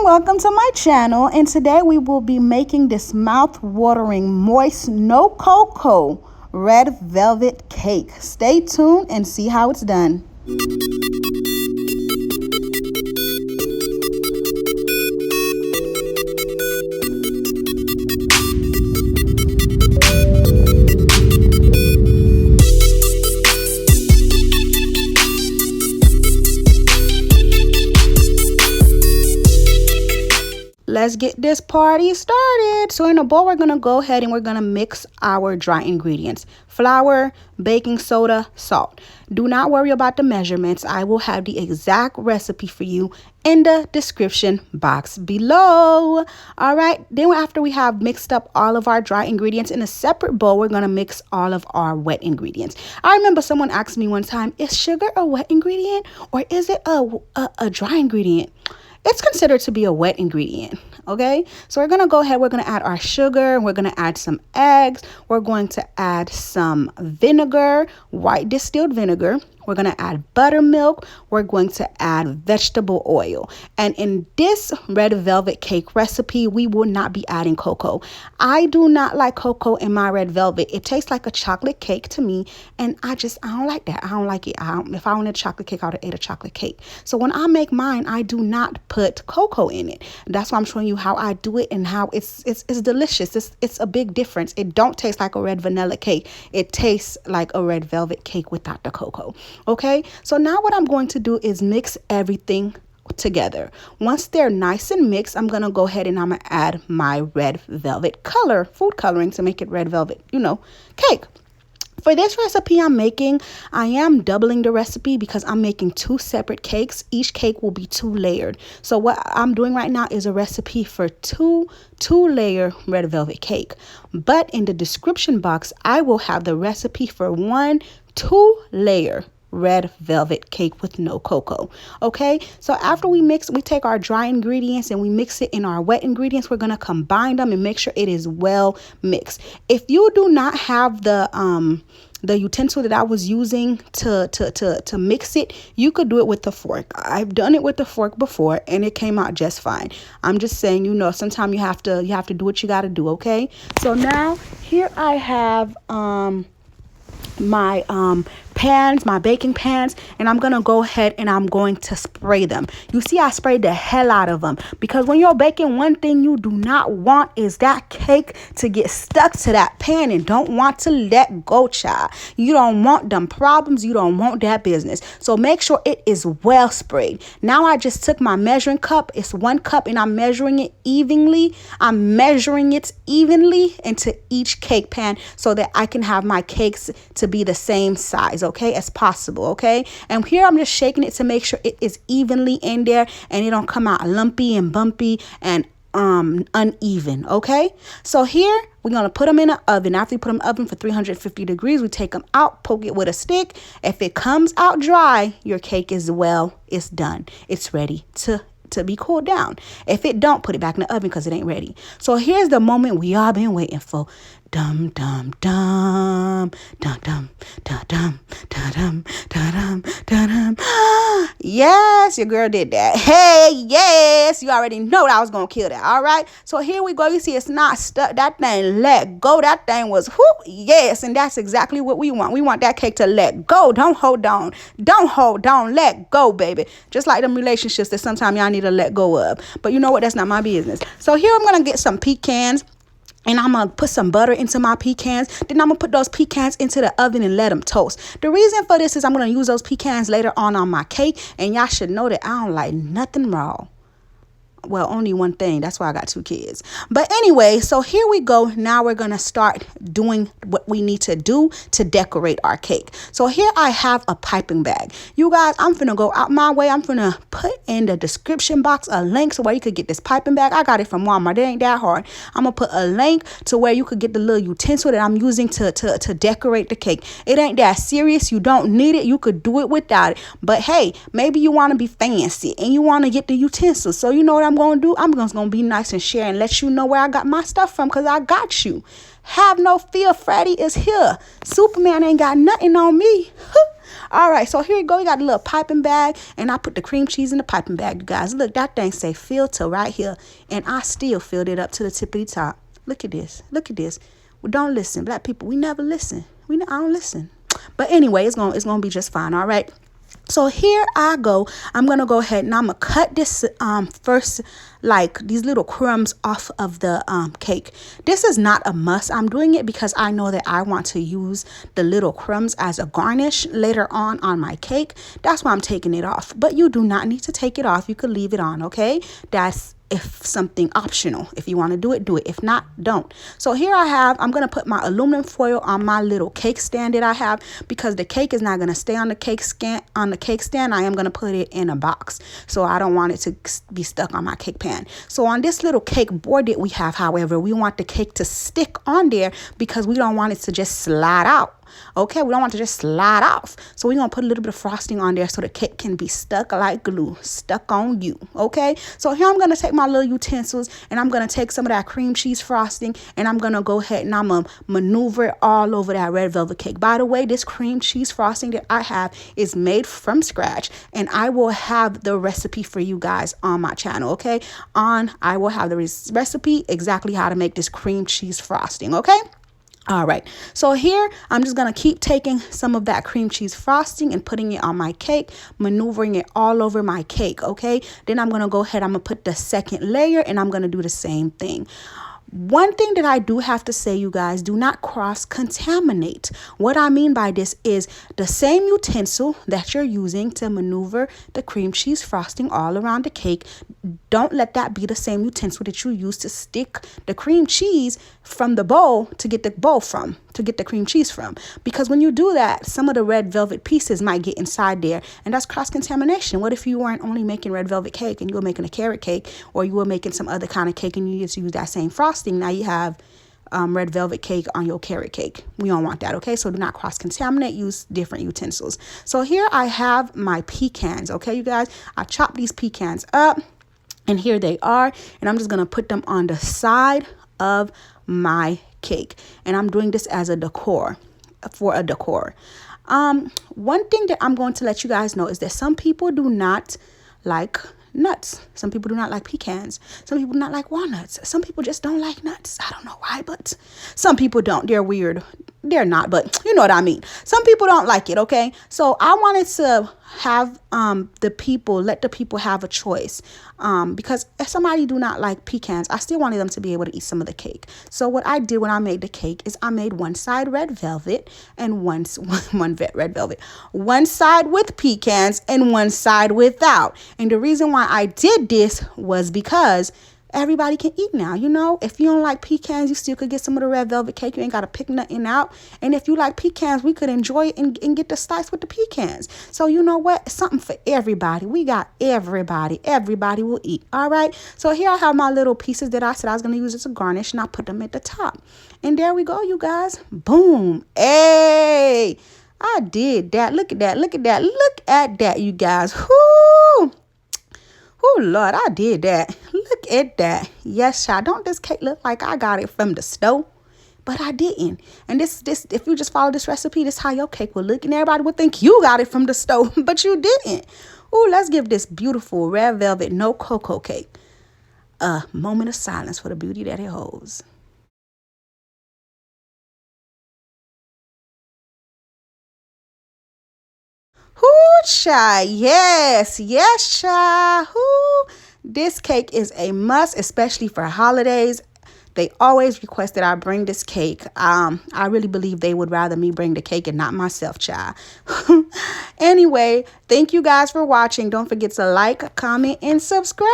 and welcome to my channel, and today we will be making this mouth-watering moist no cocoa red velvet cake. Stay tuned and see how it's done. Let's get this party started. So in a bowl, we're going to go ahead and we're going to mix our dry ingredients. Flour, baking soda, salt. Do not worry about the measurements. I will have the exact recipe for you in the description box below. All right. Then after we have mixed up all of our dry ingredients in a separate bowl, we're going to mix all of our wet ingredients. I remember someone asked me one time, is sugar a wet ingredient or is it a dry ingredient? It's considered to be a wet ingredient, okay? So we're going to go ahead, we're going to add our sugar, we're going to add some eggs, we're going to add some vinegar, white distilled vinegar. We're going to add buttermilk. We're going to add vegetable oil. And in this red velvet cake recipe, we will not be adding cocoa. I do not like cocoa in my red velvet. It tastes like a chocolate cake to me. And I don't like that. I don't like it. If I wanted a chocolate cake, I would have ate a chocolate cake. So when I make mine, I do not put cocoa in it. That's why I'm showing you how I do it and how it's delicious. It's a big difference. It don't taste like a red vanilla cake. It tastes like a red velvet cake without the cocoa. Okay, so now what I'm going to do is mix everything together. Once they're nice and mixed, I'm going to go ahead and I'm going to add my red velvet color, food coloring, to make it red velvet, cake. For this recipe I'm making, I am doubling the recipe because I'm making two separate cakes. Each cake will be 2 layered. So what I'm doing right now is a recipe for two-layer red velvet cake. But in the description box, I will have the recipe for 1 2-layer red velvet cake with no cocoa. Okay, so after we take our dry ingredients and we mix it in our wet ingredients, we're going to combine them and make sure it is well mixed. If you do not have the utensil that I was using to mix it, you could do it with the fork. I've done it with the fork before and it came out just fine. I'm just saying, sometimes you have to do what you got to do. Okay, so now here I have my pans, my baking pans, and I'm gonna go ahead and I'm going to spray them. You see, I sprayed the hell out of them because when you're baking, one thing you do not want is that cake to get stuck to that pan and don't want to let go, child. You don't want them problems. You don't want that business. So make sure it is well sprayed. Now I just took my measuring cup. It's 1 cup and I'm measuring it evenly. I'm measuring it evenly into each cake pan so that I can have my cakes to be the same size, okay, as possible. Okay, and here I'm just shaking it to make sure it is evenly in there and it don't come out lumpy and bumpy and uneven. Okay, so here we're going to put them in an oven. After you put them in the oven for 350 degrees, we take them out, poke it with a stick. If it comes out dry, your cake is it's done. It's ready to be cooled down. If it don't, put it back in the oven because it ain't ready. So here's the moment we all been waiting for. Dum dum dum dum dum dum dum dum dum dum. Yes, your girl did that. Hey, yes, you already know that I was gonna kill that. All right, so here we go. You see, it's not stuck. That thing let go. That thing was yes, and that's exactly what we want. We want that cake to let go. Don't hold on. Don't hold on. Let go, baby. Just like them relationships that sometimes y'all need to let go of. But you know what? That's not my business. So here I'm gonna get some pecans. And I'm going to put some butter into my pecans. Then I'm going to put those pecans into the oven and let them toast. The reason for this is I'm going to use those pecans later on my cake. And y'all should know that I don't like nothing raw. Well, only one thing. That's why I got 2 kids. But anyway, so here we go. Now we're going to start doing what we need to do to decorate our cake. So here I have a piping bag. You guys, I'm finna go out my way. I'm finna put in the description box a link to where you could get this piping bag. I got it from Walmart. It ain't that hard. I'm going to put a link to where you could get the little utensil that I'm using to decorate the cake. It ain't that serious. You don't need it. You could do it without it. But hey, maybe you want to be fancy and you want to get the utensil. So you know what I'm going to do? I'm just going to be nice and share and let you know where I got my stuff from because I got you. Have no fear. Freddy is here. Superman ain't got nothing on me. All right, so here you go. You got a little piping bag, and I put the cream cheese in the piping bag, you guys. Look, that thing say filter right here, and I still filled it up to the tippity top. Look at this. Look at this. Well, don't listen, black people. We never listen. I don't listen. But anyway, it's gonna be just fine. All right. So here I go. I'm gonna go ahead and I'm gonna cut this first, like these little crumbs off of the cake. This is not a must. I'm doing it because I know that I want to use the little crumbs as a garnish later on my cake. That's why I'm taking it off. But you do not need to take it off. You could leave it on, okay? That's if something optional. If you want to do it, do it. If not, don't. So here I'm going to put my aluminum foil on my little cake stand that I have, because the cake is not going to stay on the cake stand. I am going to put it in a box. So I don't want it to be stuck on my cake pan. So on this little cake board that we have, however, we want the cake to stick on there because we don't want it to just slide out. Okay, we don't want to just slide off. So we're going to put a little bit of frosting on there so the cake can be stuck like glue, stuck on you. Okay, so here I'm going to take my little utensils and I'm going to take some of that cream cheese frosting and I'm going to go ahead and I'm going to maneuver it all over that red velvet cake. By the way, this cream cheese frosting that I have is made from scratch, and I will have the recipe for you guys on my channel. Okay, I will have the recipe exactly how to make this cream cheese frosting. Okay. All right, so here I'm just going to keep taking some of that cream cheese frosting and putting it on my cake, maneuvering it all over my cake, okay? Then I'm going to go ahead, I'm going to put the second layer and I'm going to do the same thing. One thing that I do have to say, you guys, do not cross-contaminate. What I mean by this is the same utensil that you're using to maneuver the cream cheese frosting all around the cake. Don't let that be the same utensil that you use to stick the cream cheese from the bowl to get the cream cheese from. Because when you do that, some of the red velvet pieces might get inside there, and that's cross-contamination. What if you weren't only making red velvet cake and you were making a carrot cake, or you were making some other kind of cake and you just use that same frosting? Now you have red velvet cake on your carrot cake. We don't want that, okay? So do not cross-contaminate. Use different utensils. So here I have my pecans, okay, you guys? I chopped these pecans up, and here they are. And I'm just going to put them on the side of my cake. And I'm doing this as a decor, for a decor. One thing that I'm going to let you guys know is that some people do not like nuts. Some people do not like pecans. Some people do not like walnuts. Some people just don't like nuts. I don't know why, but some people don't. They're weird. They're not, but you know what I mean. Some people don't like it, okay? So I wanted to have let the people have a choice, because if somebody do not like pecans, I still wanted them to be able to eat some of the cake. So what I did when I made the cake is I made one side red velvet and one side with pecans and one side without. And the reason why I did this was because everybody can eat now. You know, if you don't like pecans, you still could get some of the red velvet cake. You ain't got to pick nothing out. And if you like pecans, we could enjoy it and get the slice with the pecans. So you know what? Something for everybody. We got everybody. Everybody will eat. All right. So here I have my little pieces that I said I was going to use as a garnish, and I put them at the top. And there we go, you guys. Boom. Hey, I did that. Look at that. Look at that. Look at that, you guys. Whoo. Oh, Lord, I did that. Look at that. Yes, child. Don't this cake look like I got it from the store? But I didn't. And this, if you just follow this recipe, this is how your cake will look. And everybody would think you got it from the store, but you didn't. Oh, let's give this beautiful red velvet no cocoa cake a moment of silence for the beauty that it holds. Ooh, child. Yes, child. Ooh, this cake is a must, especially for holidays. They always request that I bring this cake. I really believe they would rather me bring the cake and not myself, child. Anyway, thank you guys for watching. Don't forget to like, comment, and subscribe.